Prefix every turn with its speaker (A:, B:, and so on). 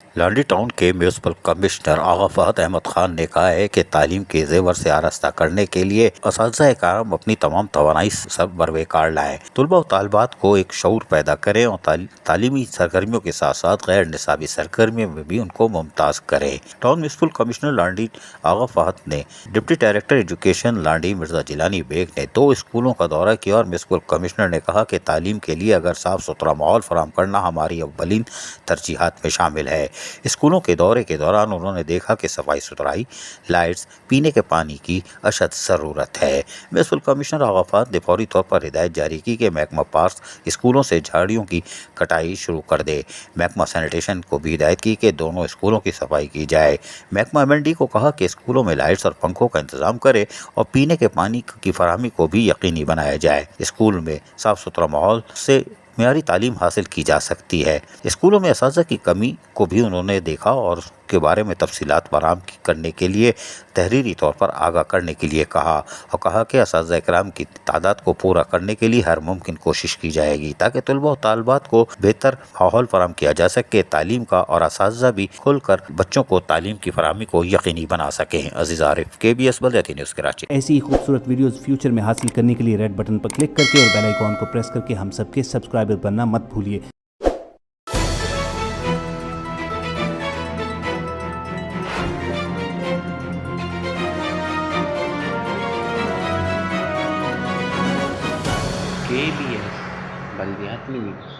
A: Landhi town کے municipal commissioner آغا فہد احمد خان نے کہا ہے کہ تعلیم کے زیور سے آراستہ کرنے کے لیے اساتذہ کرام اپنی تمام توانائی سب بروے کار لائیں، طلباء و طالبات کو ایک شعور پیدا کریں اور تعلیمی سرگرمیوں کے ساتھ ساتھ غیر نصابی سرگرمیوں میں بھی ان کو ممتاز کریں۔ Town municipal commissioner Landi Agha Fahad نے deputy director education Landi Mirza Jilani Baig نے 2 اسکولوں کا دورہ کیا اور میونسپل کمشنر نے کہا کہ تعلیم کے لیے اگر صاف ستھرا ماحول فراہم کرنا ہماری اولین ترجیحات میں شامل ہے۔ اسکولوں کے دورے کے دوران انہوں نے دیکھا کہ صفائی ستھرائی، لائٹس، پینے کے پانی کی اشد ضرورت ہے۔ میونسپل کمشنر آغا فہد نے فوری طور پر ہدایت جاری کی کہ محکمہ پارکس اسکولوں سے جھاڑیوں کی کٹائی شروع کر دے۔ محکمہ سینیٹیشن کو بھی ہدایت کی کہ دونوں اسکولوں کی صفائی کی جائے۔ محکمہ M&D کو کہا کہ اسکولوں میں لائٹس اور پنکھوں کا انتظام کرے اور پینے کے پانی کی فراہمی کو بھی یقینی بنایا جائے۔ اسکول میں صاف ستھرا ماحول سے معیاری تعلیم حاصل کی جا سکتی ہے۔ اسکولوں میں اساتذہ کی کمی کو بھی انہوں نے دیکھا اور اس کے بارے میں تفصیلات فراہم کرنے کے لیے تحریری طور پر آگاہ کرنے کے لیے کہا کہ اساتذہ کرام کی تعداد کو پورا کرنے کے لیے ہر ممکن کوشش کی جائے گی تاکہ طلباء و طالبات کو بہتر ماحول فراہم کیا جا سکے، تعلیم کا، اور اساتذہ بھی کھل کر بچوں کو تعلیم کی فراہمی کو یقینی بنا سکیں۔ عزیز عارف، KBS بلدیاتی نیوز کراچی۔
B: ایسی ہی خوبصورت ویڈیوز فیوچر میں حاصل کرنے کے لیے ریڈ بٹن پر کلک کر کے اور بیل آئیکن کو پریس کر کے ہم سب کے سبسکرائبر بننا مت بھولیے۔
C: KBS بلدیاتی نیوز۔